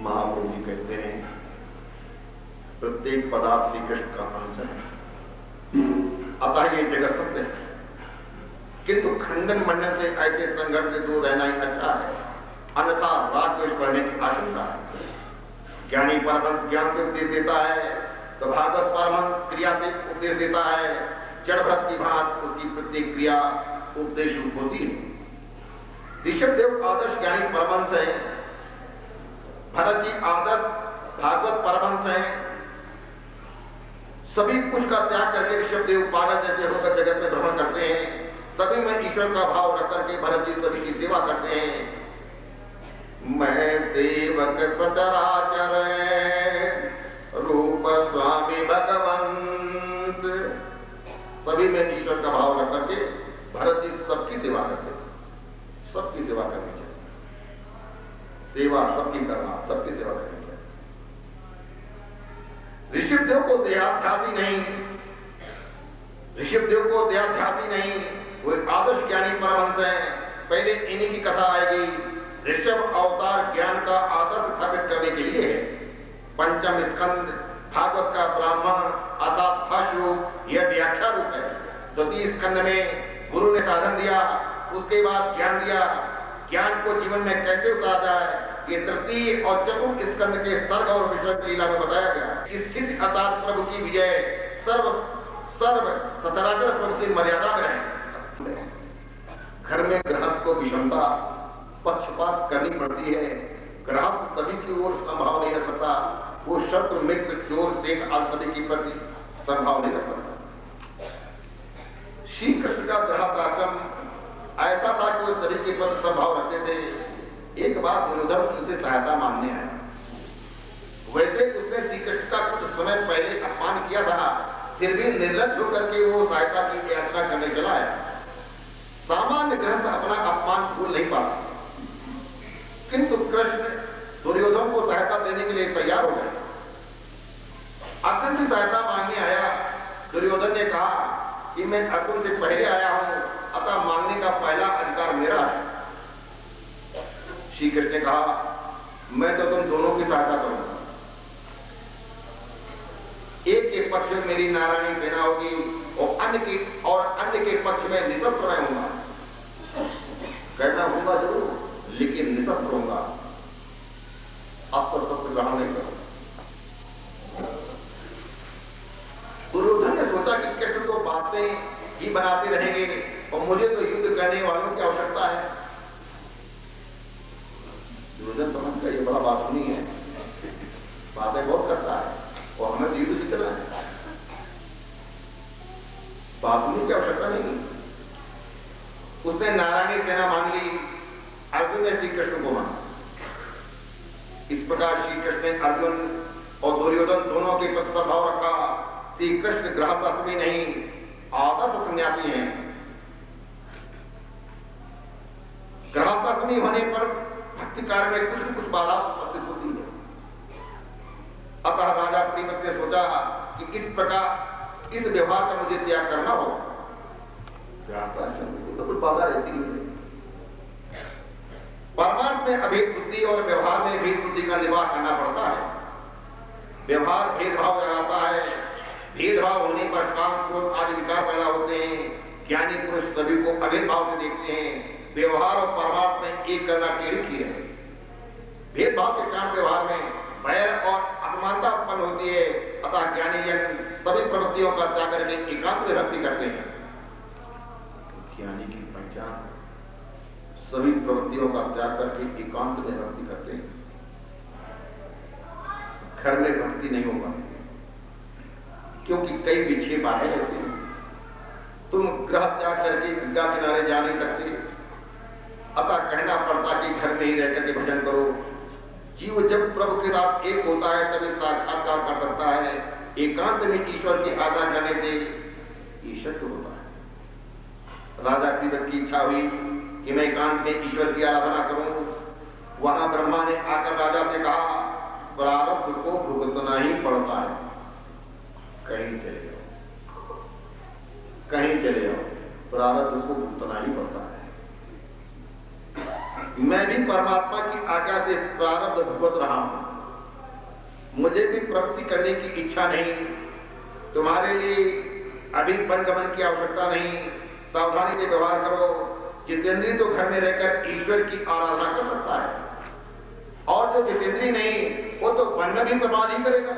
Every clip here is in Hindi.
महाप्रभु जी कहते हैं प्रत्येक पदार्थ श्री कृष्ण का अंश है, अतः ये जगत सत्य है। किंतु खंडन मंडन से ऐसे संघर्ष से दूर रहना ही अच्छा है, अन्यथा राग द्वेष बढ़ने की आशंका है। ज्ञानी परमहंस ज्ञान से उपदेश देता है तो भागवत परमहंस क्रिया से उपदेश देता है। जड़ भरत की भांति उसकी प्रत्येक क्रिया उपदेश रूप होती है। ऋषभ देव आदर्श ज्ञानी परमहंस है, भरत जी आदर्श भागवत परमहंस है। सभी कुछ का त्याग करके ऋषभ देव पागल जैसे होकर जगत में भ्रमण करते हैं। सभी में ईश्वर का भाव रख करके भरत जी सभी की सेवा करते हैं। मैं सेवक सचराचर रूप स्वामी भगवंत, सभी में ईश्वर का भाव रख करके भरत जी सबकी सेवा करते हैं। सबकी सेवा करनी चाहिए, सेवा सबकी करना, सबकी सेवा करनी चाहिए। ऋषभदेव को देहाध्यासी नहीं, ऋषभदेव को देहाध्यासी नहीं, वो आदर्श ज्ञानी परमहंस है। पहले इन्हीं की कथा आएगी। ऋषभ अवतार ज्ञान का आदर्श स्थापित करने के लिए है। पंचम स्कंद भागवत का ब्राह्मण अर्थात भाष्य रूप यह व्याख्या रूप है। द्वितीय स्कंद में गुरु ने साधन दिया, उसके बाद ज्ञान दिया। ज्ञान को जीवन में कैसे उतारा जाए ये तृतीय और चतुर्थ स्कंद के सर्ग और विषय लीला में बताया गया। स्थिति अर्थात प्रभु की विजय सर्व सचराचर प्रभु की मर्यादा में रहे। घर में गृहस्थ को विषमता पक्षपात करनी पड़ती है। गृहस्थ सभी की ओर संभाव नहीं रख सकता, वो शत्रु मित्र चोर शेख आदि सभी की प्रति संभाव नहीं रख सकता। श्री कृष्ण का गृहस्थाश्रम ऐसा था कि वो सभी के प्रति संभाव रखते थे। एक बार दुर्योधन उनसे सहायता मांगने आया। वैसे उसने श्री कृष्ण का कुछ समय पहले अपमान किया था, फिर भी निर्लज होकर के वो सहायता की याचना करने चला आया। सामान्य गृहस्थ अपना अपमान भूल नहीं पाता, किंतु कृष्ण दुर्योधन को सहायता देने के लिए तैयार हो गए। अर्जुन की सहायता मांगने आया। दुर्योधन ने कहा कि मैं अर्जुन से पहले आया हूं, अतः मांगने का पहला अधिकार मेरा है। श्री कृष्ण ने कहा मैं तो तुम दोनों की सहायता करूंगा। एक के पक्ष में मेरी नारायणी सेना होगी और अन्य के पक्ष में निशस्त्र मैं होऊंगा। कहना होगा जरूर, लेकिन निशस्त्र होगा। अस्त्र शस्त्र ग्रहण नहीं करूंगा। दुर्योधन ने सोचा कि कृष्ण तो बातें ही बनाते रहेंगे और मुझे तो युद्ध करने वालों की आवश्यकता है। दुर्योधन समझ कर ये बड़ा बात नहीं है, बातें बहुत करता है और हमें युद्ध से चलना है, बातों की आवश्यकता नहीं। उसने नारायणी सेना मांग ली, अर्जुन ने श्री कृष्ण को मांगा। इस प्रकार श्री कृष्ण ने अर्जुन और दुर्योधन दोनों के प्रति सद्भाव रखा। श्री कृष्ण गृहस्थाश्रमी नहीं, आदर्श सन्यासी हैं। गृहस्थाश्रमी होने पर भक्ति कार्य में कुछ न कुछ बाधा उपस्थित होती है। अतः राजा प्रीमत ने सोचा कि इस प्रकार इस व्यवहार का मुझे त्याग करना हो। तो कुछ बाधा रहती है। परमार्थ में अभेद बुद्धि और व्यवहार में भेद बुद्धि का निर्वाह करना पड़ता है। व्यवहार भेदभाव लगाता है, भेदभाव होने पर काम क्रोध आदि विकार पैदा होते हैं। ज्ञानी पुरुष सभी को अभेद भाव से देखते हैं। व्यवहार और परमार्थ में एक करना पीड़ित ही है। भेदभाव के कारण व्यवहार में बैर और असमानता उत्पन्न होती है। अतः ज्ञानी जन सभी प्रवृत्तियों का त्याग करके एकांत में भक्ति करते हैं। ज्ञानी की पहचान सभी प्रवृत्तियों का त्याग करके एकांत में भक्ति करते हैं। घर में भक्ति नहीं होगा क्योंकि कई विक्षेप आए होते हैं। तुम ग्रह त्याग करके गंगा किनारे जा नहीं सकते, अतः कहना पड़ता कि घर में ही रह करके भजन करो। जीव जब प्रभु के साथ एक होता है तभी साक्षात्कार कर सकता है। एकांत में ईश्वर की आज्ञा करने से ईश्वर को होता है। राजा पीड़ित की इच्छा हुई कि मैं एकांत में ईश्वर की आराधना करूं। वहां ब्रह्मा ने आकर राजा से कहा प्रारब्ध को भुगतना ही पड़ता है, कहीं चले जाओ, कहीं चले जाओ, प्रारब्ध को भुगतना ही पड़ता है। मैं भी परमात्मा की आज्ञा से प्रारब्ध भुगत रहा हूं। मुझे भी प्रवृत्ति करने की इच्छा नहीं। तुम्हारे लिए अभी वनगमन की आवश्यकता नहीं। सावधानी से व्यवहार करो। जितेंद्री तो घर में रहकर ईश्वर की आराधना कर सकता है, और जो जितेंद्री नहीं वो तो वन में भी बर्बाद ही करेगा।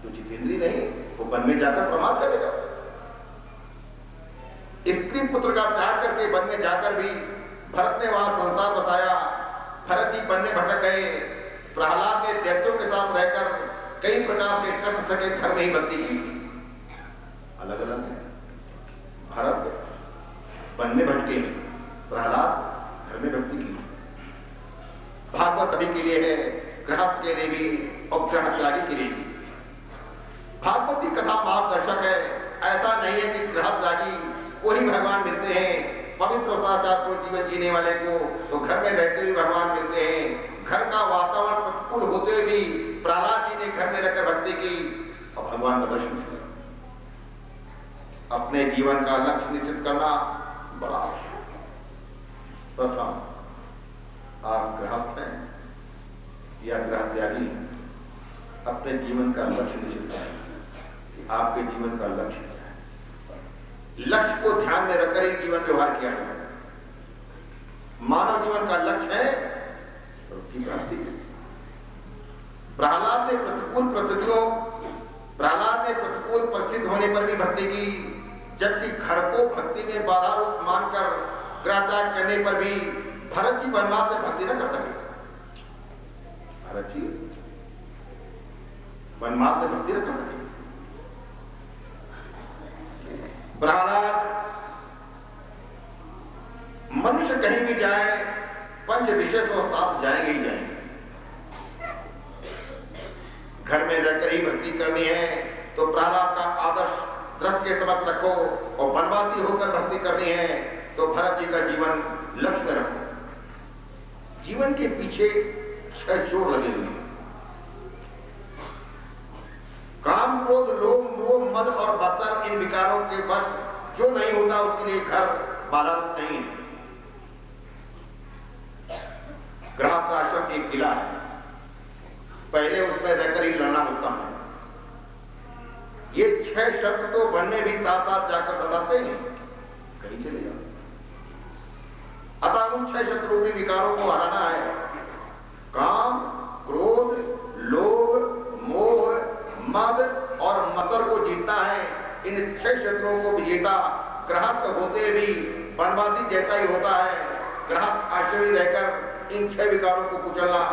जो जितेंद्री नहीं वो वन में जाकर प्रमाद करेगा। स्त्री पुत्र का त्याग करके वन में जाकर भी भरत ने वहां संसार बसाया। भरत जी वन में भटक गए। प्रहलाद ने दैत्यों के साथ रहकर कई प्रकार के कष्ट सके घर में ही भक्ति की। अलग अलग है। भरत वन में भटके, प्रहलाद घर में भक्ति की। भागवत सभी के लिए है, गृहस्थ के लिए भी और ग्रह त्यागी के लिए भी। भागवत की कथा मार्गदर्शक है। ऐसा नहीं है कि गृह त्यागी को ही भगवान मिलते हैं। पवित्र सदाचारपूर्ण जीवन जीने वाले को तो घर में रहते हुए भगवान मिलते हैं। घर का वातावरण प्रतिकूल होते हुए भी प्रहलाद जी ने घर में रहकर भक्ति की और भगवान का दर्शन किया। अपने जीवन का लक्ष्य निश्चित करना बड़ा आवश्यक है। प्रथम, आप गृहस्थ हैं या गृह त्यागी हैं, अपने जीवन का लक्ष्य निश्चित करें कि आपके जीवन का लक्ष्य क्या है। लक्ष्य को ध्यान में रखकर ही जीवन व्यवहार किया जाए। मानव जीवन का लक्ष्य है उसकी प्राप्ति। प्रहलाद ने प्रतिकूल परिस्थिति होने पर भी भक्ति की, जबकि घर को भक्ति में बाधा रूप मानकर गृह त्याग करने पर भी भरत जी वनवास में भक्ति न कर सके। भरत जी वनवास में भक्ति न कर सके। प्रहलाद मनुष्य कहीं भी जाए पंच विषय और साथ जाएंगे ही जाएंगे। घर में रहकर ही भक्ति करनी है तो प्रहलाद का आदर्श दृष्टि के समक्ष रखो, और वनवासी होकर भक्ति करनी है तो भरत जी का जीवन लक्ष्य में रखो। जीवन के पीछे 6 चोर लगे हुए, काम, क्रोध, लोभ, मोह, मद और बदर, इन विकारों के वश जो नहीं होता उसके लिए घर बाधा नहीं है। गृहस्थ आश्रम एक किला है, पहले उसमें रहकर ही लड़ना होता है। ये 6 शब्द तो वन में भी साथ साथ जाकर सताते हैं, कहीं चले जाओ। अतः उन 6 शत्रुरूपी विकारों को हराना है। काम, क्रोध, लोभ, मोह, मद और मत्सर को जीतना है। इन 6 शत्रुओं को विजेता गृहस्थ होते भी वनवासी जैसा ही होता है। गृहस्थ आश्रमी रहकर इन 6 विकारों को कुचलना।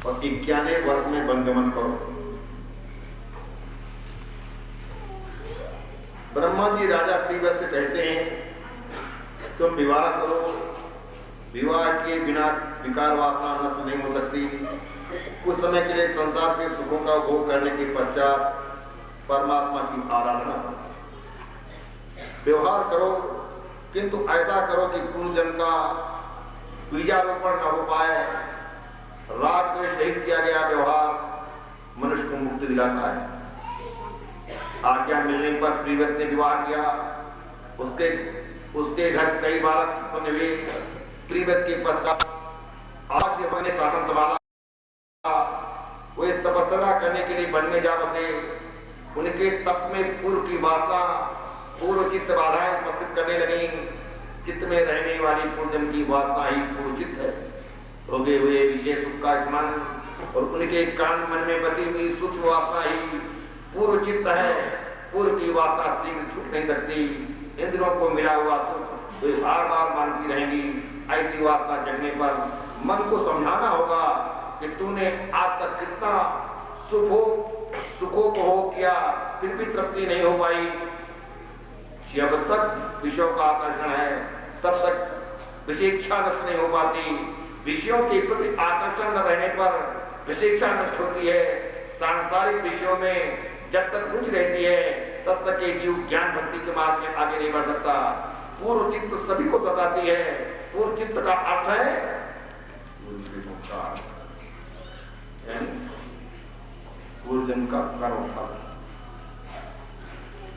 और 91 वर्ष में वनगमन करो। ब्रह्मा जी राजा प्रीवत से कहते हैं तुम विवाह करो, विवाह के बिना विकार वासना नष्ट नहीं हो सकती। कुछ समय के लिए संसार के सुखों का भोग करने के पश्चात परमात्मा की आराधना करो, व्यवहार करो, किंतु ऐसा करो कि पूर्वजन्म का बीजारोपण न हो पाए। राग को शहीद किया गया व्यवहार मनुष्य को मुक्ति दिलाता है। आज्ञा मिलने पर प्रीवत ने विवाह किया। उसके घर कई बालक उत्पन्न हुए। प्रीवत के पश्चात आर्य ने शासन संभाला। वे तपस्या करने के लिए वन में जा बसे। उनके तप में पूर्व की वासना, पूर्व चित्त बाधाएं उपस्थित करने लगी। चित्त में रहने वाली पूर्वजन्म की वासना ही पूर्व चित्त है। रोगे हुए विशेष सुख का स्मरण और उनके कान मन में बसी हुई सूक्ष्म वासना ही पूर्व चित्त है। पूर्व की वासना शीघ्र छूट नहीं सकती। इंद्रियों को मिला हुआ सुख वे बार बार मानती रहेंगी। ऐसी वासना जगने पर मन को समझाना होगा कि तूने आज तक कितना सुखों को हो किया, फिर भी तृप्ति नहीं हो पाई। जब तक विषयों का आकर्षण है तब तक विषेक्षा नष्ट नहीं हो पाती। विषयों के प्रति आकर्षण न रहने पर विषेक्षा नष्ट होती है। सांसारिक विषयों में जब तक रुचि रहती है तब तक ये जीव ज्ञान भक्ति के मार्ग में आगे नहीं बढ़ सकता। पूर्व चित्त सभी को सताती है। पूर्व चित्त का अर्थ है पूर्व जन्म का कर्म।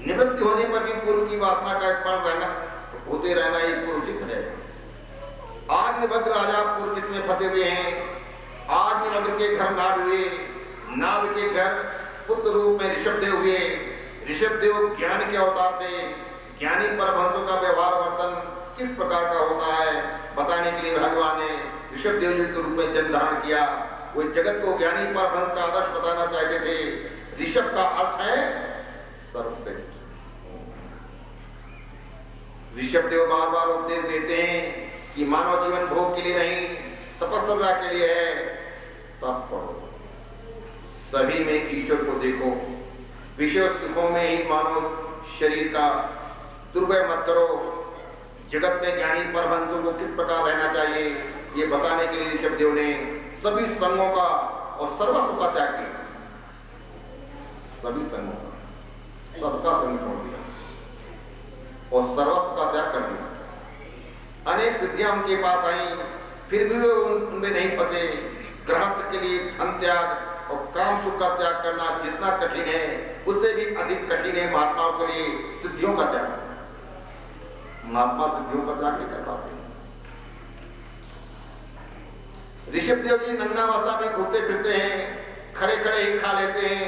निवृत्ति होने पर भी पूर्व की वासना का स्मरण होते रहना ये पूर्व चित्त है। आग्निभद्र राजा पूर्व चित्त में फंसे हुए हैं। आग्निभद्र के घर नाभ हुए, नाभ के घर पुत्र रूप में ऋषभदेव हुए। ऋषभदेव ज्ञान के अवतार थे। ज्ञानी परमहंसों का व्यवहार वर्तन किस प्रकार का होता है बताने के लिए भगवान ने ऋषभदेव जी के रूप में जन्म धारण किया। वो जगत को ज्ञानी परमहंस का आदर्श बताना चाहते थे। ऋषभ का अर्थ है सर्वश्रेष्ठ। ऋषभदेव बार बार उपदेश देते हैं कि मानव जीवन भोग के लिए नहीं, तपस्या के लिए है। तप करो, सभी में ईश्वर को देखो, विषय सुखों में ही मानव शरीर का दुर्व्यय मत करो। जगत में ज्ञानी परमहंसों को किस प्रकार रहना चाहिए ये बताने के लिए ऋषभदेव ने सभी संगों का और सर्वस्व का त्याग किया। सभी संगों का, सबका संग छोड़ दिया और सर्वस्व का त्याग कर दिया। अनेक सिद्धियां उनके पास आई, फिर भी वे उनमें नहीं फंसे। गृहस्थ के लिए धन त्याग और काम सुख का त्याग करना जितना कठिन है उससे भी अधिक कठिन है महात्माओं के लिए सिद्धियों का त्याग। महात्मा सिद्धियों का त्याग नहीं कर पाते। ऋषभदेव जी नग्नावस्था में घूमते फिरते हैं, खड़े खड़े ही खा लेते हैं,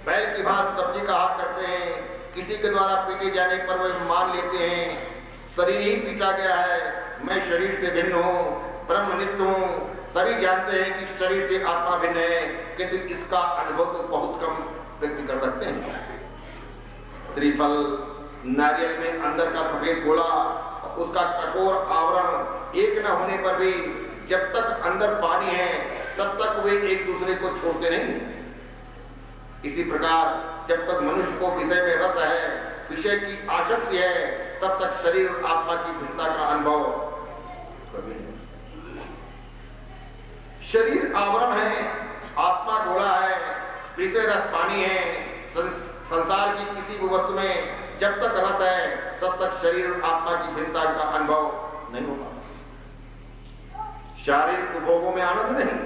बैल की भांति सब्जी का हाथ करते हैं। किसी के द्वारा पीटे जाने पर वे मान लेते हैं शरीर ही पीटा गया है, मैं शरीर से भिन्न हूँ, ब्रह्मनिष्ठ हूँ। सभी जानते हैं कि शरीर से आत्मा भिन्न है, किंतु इसका अनुभव तो बहुत कम व्यक्ति कर सकते हैं। श्रीफल, नारियल में अंदर का सफेद गोला, उसका कठोर आवरण एक न होने पर भी जब तक अंदर पानी है तब तक वे एक दूसरे को छोड़ते नहीं। इसी प्रकार जब तक मनुष्य को विषय में रस है, विषय की आसक्ति है, तब तक शरीर और आत्मा की भिन्नता का अनुभव कभी नहीं। शरीर आवरण है, आत्मा गोला है, विषय रस पानी है। संसार की किसी भी वस्तु में जब तक रस है तब तक शरीर और आत्मा की भिन्नता का अनुभव नहीं होगा। शारीरिक उपभोगों में आनंद नहीं,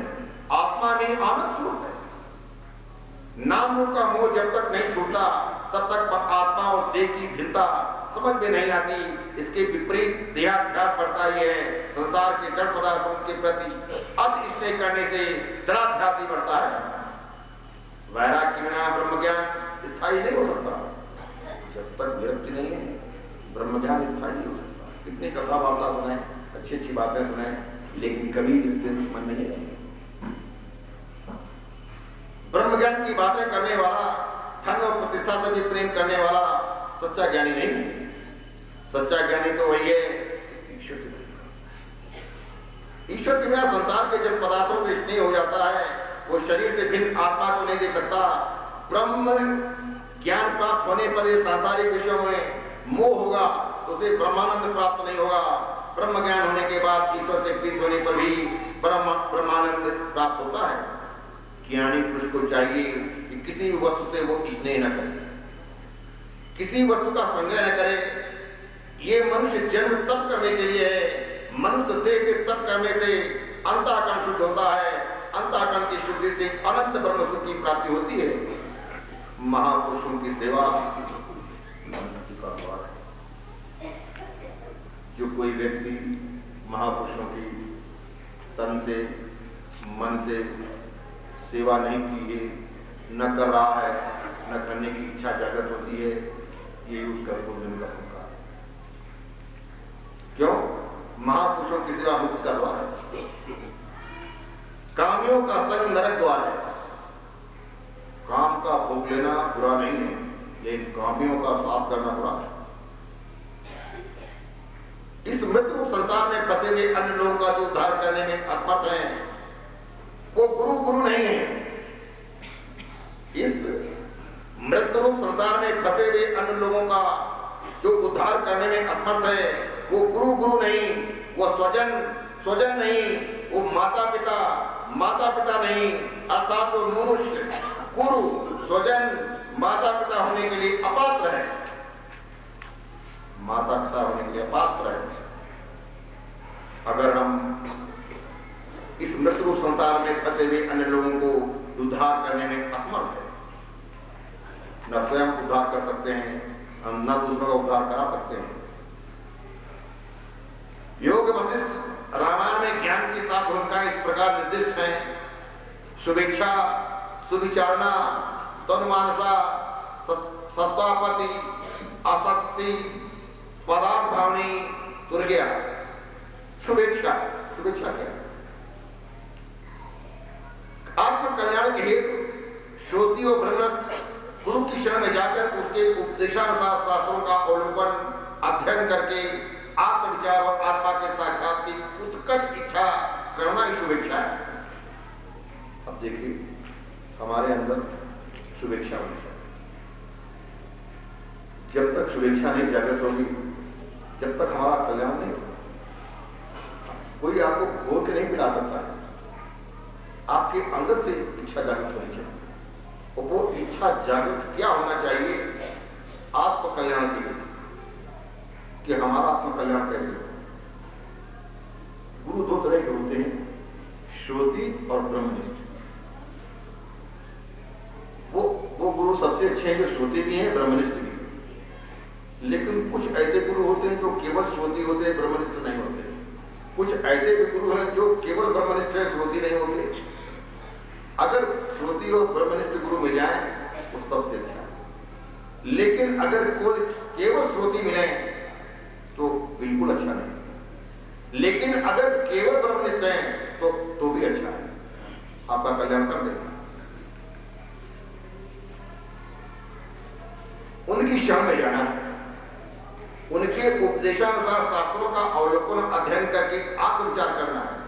आत्मा में आनंद स्वरूप है। नाम रूप का मोह जब तक नहीं छूटता तब तक आत्मा और देह की भिन्नता समझ में नहीं आती। इसके विपरीत देहाध्यास बढ़ता ही है। संसार के जड़ पदार्थों के प्रति अति स्नेह करने से दृढ़ाध्यास ही बढ़ता है। वैराग्य के बिना ब्रह्म ज्ञान स्थायी नहीं हो सकता। जब तक विरक्ति नहीं है ब्रह्म ज्ञान स्थायी नहीं हो सकता। कितनी कथा वार्ता सुनाए, अच्छी अच्छी बातें सुनाए, लेकिन कभी मन नहीं है। ब्रह्म ज्ञान की बातें करने वाला, धन और प्रतिष्ठा से भी प्रेम करने वाला सच्चा ज्ञानी नहीं। सच्चा ज्ञानी तो वही है ईश्वर के बिना। ईश्वर के बिना संसार के जब पदार्थों से स्नेह हो जाता है वो शरीर से भिन्न आत्मा को नहीं देख सकता। ब्रह्म ज्ञान प्राप्त होने पर ये सांसारिक विषयों में मोह होगा तो उसे ब्रह्मानंद प्राप्त नहीं होगा। ब्रह्म ज्ञान होने के बाद ईश्वर से प्रीत होने पर भी ब्रह्मानंद प्राप्त होता है। ज्ञानी पुरुष को चाहिए कि किसी भी वस्तु से वो स्नेह न करे, किसी वस्तु का संग्रह न करे। ये मनुष्य जन्म तप करने के लिए है। मनुष्य देह से तप करने से अंतःकरण शुद्ध होता है। अंतःकरण की शुद्धि से अनंत ब्रह्म सुख की प्राप्ति होती है। महापुरुषों की सेवा का द्वार है। जो कोई व्यक्ति महापुरुषों की तन से मन से सेवा नहीं की है, न कर रहा है, न करने की इच्छा जागृत होती है, ये उसका पूर्वजन्म का संस्कार है। क्यों? महापुरुषों की सेवा मुक्ति का द्वार है। कामियों का संग नरक द्वार है। काम का भोग लेना बुरा नहीं है, लेकिन कामियों का साथ करना बुरा है। इस मृत्यु संसार में फंसे हुए अन्य लोगों का जो उद्धार करने में असमर्थ है, वो गुरु नहीं है। इस मृत्यु संसार में फंसे हुए अन्य लोगों का जो उद्धार करने में असमर्थ है, वो गुरु नहीं, वो स्वजन नहीं, वो माता पिता नहीं, अर्थात वो मनुष्य गुरु स्वजन माता पिता होने के लिए अपात्र है। माता पिता होने के लिए अपात्र है। अगर हम इस मृत्यु संसार में फंसे हुए अन्य लोगों को उद्धार करने में असमर्थ है, न स्वयं उद्धार कर सकते हैं, हम न दूसरों का उद्धार करा सकते हैं। योग वशिष्ठ रामायण में ज्ञान के साथ भूमिका इस प्रकार निर्दिष्ट है। शुभेच्छा, सुविचारणा, तन्मानसा, सत्वापति, आसक्ति, पदार्थ भावनी, तुर्गया। शुभेच्छा क्या है? आत्म कल्याण के हेतु श्रोति और ब्रह्मस्थ गुरु की शरण में जाकर उसके उपदेशानुसार शास्त्रों का अवलोकन अध्ययन करके आत्मविचार और आत्मा के साक्षात की उत्कट इच्छा करना ही शुभेच्छा है। अब देखिए, हमारे अंदर शुभेच्छा होनी चाहिए। जब तक शुभेच्छा नहीं जागृत होगी, जब तक हमारा कल्याण नहीं होगा। कोई आपको भोग नहीं पिला सकता है, आपके अंदर से इच्छा जागृत होनी चाहिए। और वो इच्छा जागृत क्या होना चाहिए? आत्म कल्याण के लिए, कि हमारा आत्म कल्याण कैसे हो। गुरु दो तरह के होते हैं, श्रोति और ब्रह्मनिष्ठ। वो गुरु सबसे अच्छे हैं जो श्रोति भी हैं, ब्रह्मनिष्ठ भी हैं। लेकिन कुछ ऐसे गुरु होते हैं जो केवल श्रोति होते हैं, ब्रह्मनिष्ठ नहीं होते। कुछ ऐसे भी गुरु हैं जो केवल ब्रह्मनिष्ठ है, श्रोति नहीं होते। अगर श्रोति और ब्रह्मनिष्ठ गुरु मिल जाए वो सबसे अच्छा है। लेकिन अगर कोई केवल श्रोति मिले तो बिल्कुल अच्छा नहीं। लेकिन अगर केवल ब्रह्मनिष्ठ है तो भी अच्छा है, आपका कल्याण कर देगा। उनकी शरण में जाना है, उनके उपदेशानुसार शास्त्रों का अवलोकन अध्ययन करके आत्मविचार करना है।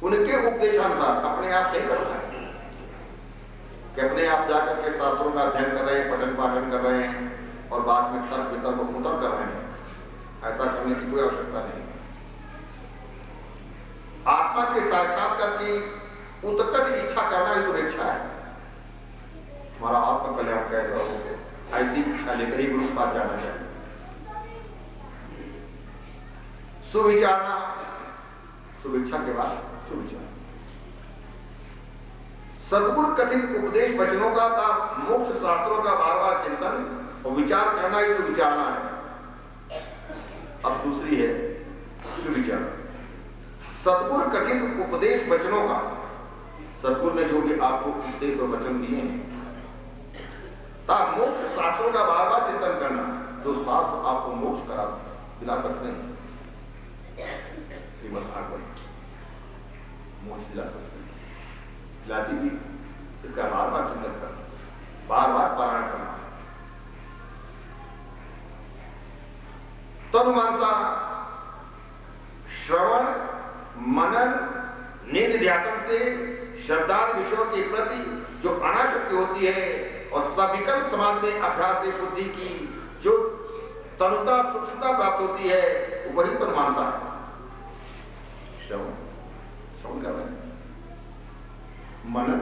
उनके उपदेशानुसार, अपने आप नहीं करना है कि अपने आप जाकर के शास्त्रों का अध्ययन कर रहे हैं, पठन पाठन कर रहे हैं और बाद में तर्क वितर्क को मुद्दा कर रहे हैं। ऐसा करने की कोई आवश्यकता नहीं। आत्मा के साक्षात्कार की उत्कट इच्छा करना ही शुभेच्छा है। हमारा आत्म कल्याण कैसा हो, ऐसी इच्छा लेकर ही गुरु के पास जाना चाहिए। सुविचारणा, शुभेच्छा के बाद सुविचार। सद्गुरु कथित उपदेश वचनों का मोक्ष शास्त्रों का बार बार चिंतन और विचार करना ही सुविचारणा है। अब दूसरी है सुविचार। सद्गुरु कथित उपदेश वचनों का, सद्गुरु ने जो भी आपको उपदेश और वचन दिए हैं, मोक्ष शास्त्रों का बार बार चिंतन करना, जो शास्त्र आपको मोक्ष करा दिला सकते हैं। श्रीमद् भागवत मोक्ष दिला सकते हैं, दिलाती भी। इसका बार बार चिंतन करना, बार बार पारायण करना। तन्मानसा, श्रवण मनन निधिध्यासन से शब्दादि विषयों के प्रति जो अनासक्ति होती है और सविकल्प समाज में अभ्यास से बुद्धि की जो तनुता सूक्ष्मता प्राप्त होती है वही तो मानसा है। श्रवण कर रहे हैं, मनन,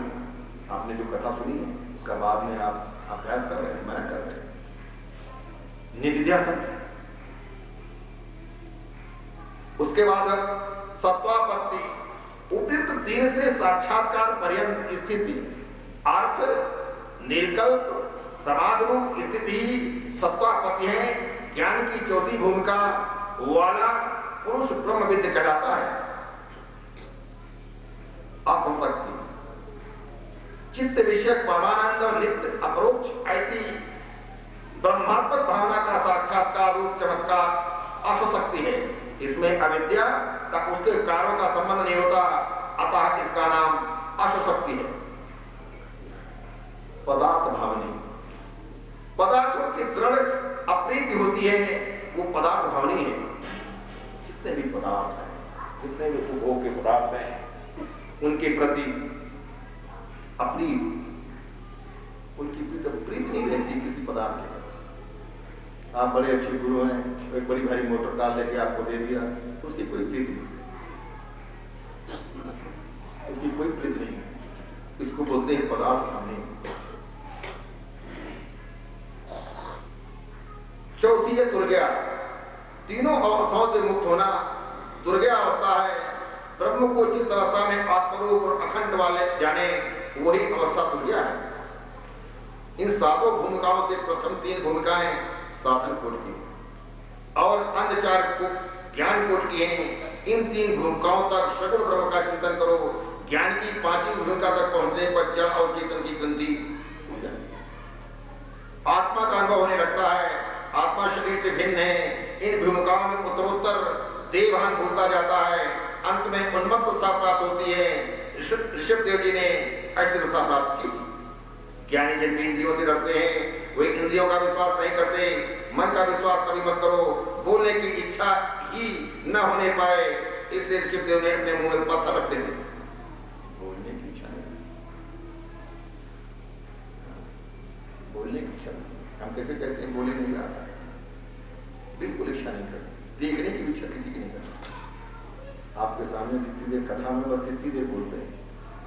आपने जो कथा सुनी है उसका बाद में आप अभ्यास कर रहे हैं, मनन कर रहे हैं, निधिध्यासन। उसके बाद सत्वापत्ति, उपयुक्त तीन से साक्षात्कार पर्यंत स्थिति, अर्थ, निर्कल्प, समाधरूप स्थिति सत्वापत्ति है। ज्ञान की चौथी भूमिका वाला पुरुष ब्रह्मविद कहलाता है। असंशक्ति, चित्त विषयक परमानंद और नित्य अपरोक्ष ऐसी ब्रह्मात्मक भावना का साक्षात्कार रूप चमत्कार असशक्ति है। इसमें अविद्या तक उसके कार्यों का संबंध नहीं होता, अतः इसका नाम असशक्ति है। पदार्थ भावनी, पदार्थों की दृढ़ अप्रीति होती है, वो पदार्थ भावनी है। जितने भी पदार्थ हैं, जितने भी उपभोग के पदार्थ हैं, उनके प्रति अप्रीति, उनकी प्रीति नहीं रहती किसी पदार्थ के। आप बड़े अच्छे गुरु हैं, एक बड़ी भारी मोटर कार लेके आपको दे दिया, उसकी कोई प्रीति नहीं, उसकी कोई प्रीति नहीं। इसको बोलते हैं पदार्थ भावनी। चौथी है दुर्ज्ञा, तीनों अवस्थाओं से मुक्त होना दुर्ज्ञा अवस्था है। ब्रह्म को जिस अवस्था में आत्मरूप और अखंड वाले जाने वही अवस्था दुर्ज्ञा है। इन सातों भूमिकाओं से प्रथम तीन भूमिकाएं साधन कोट की और अन्य चार ज्ञान कोट की हैं। इन तीन भूमिकाओं तक सगुण ब्रह्म का चिंतन करो। ज्ञान की पांचवी भूमिका तक पहुंचने पर जड़ और चेतन की ग्रंथि छूट जाती है, आत्मा का अनुभव होने लगता है। आत्मा शरीर से भिन्न है। इन भूमिकाओं में उत्तरोत्तर देवभान भूलता जाता है। अंत में उन्मत्त दशा प्राप्त होती है। ऋषभ देव जी ने ऐसी दशा प्राप्त की। ज्ञानी जिन इंद्रियों से डरते हैं वे इंद्रियों का विश्वास नहीं करते। मन का विश्वास कभी मत करो। बोलने की इच्छा ही न होने पाए, इसलिए ऋषभ देव ने अपने मुंह में पत्थर रखते थे। बोलने की इच्छा नहीं, बोलने की इच्छा नहीं। हम कैसे कहते हैं बोले नहीं आता, बिल्कुल इच्छा नहीं करते। देखने की इच्छा किसी की नहीं करती। आपके सामने जितनी देर कथा में बस जितनी देर बोलते हैं,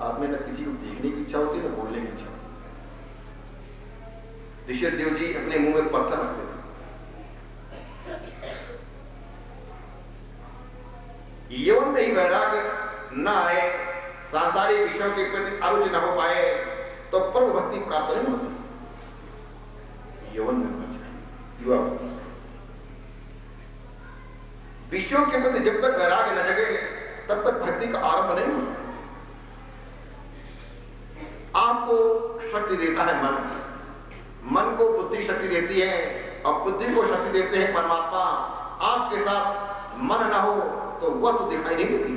आप में न किसी को देखने की इच्छा होती है न बोलने की इच्छा होती। ऋषभ देव जी अपने मुंह में पत्थर रखते थे। यौन में ही वैराग्य न आए, सांसारिक विषयों के प्रति अरुचि न हो पाए तो प्रभु भक्ति प्राप्त नहीं होती। यौवन में होना चाहिए, युवा विषयों के प्रति जब तक वैराग्य न जगे तब तक भक्ति का आरंभ नहीं होता। आपको शक्ति देता है मन, मन को बुद्धि शक्ति देती है और बुद्धि को शक्ति देते हैं परमात्मा। आपके साथ मन न हो तो वस्तु दिखाई नहीं देती।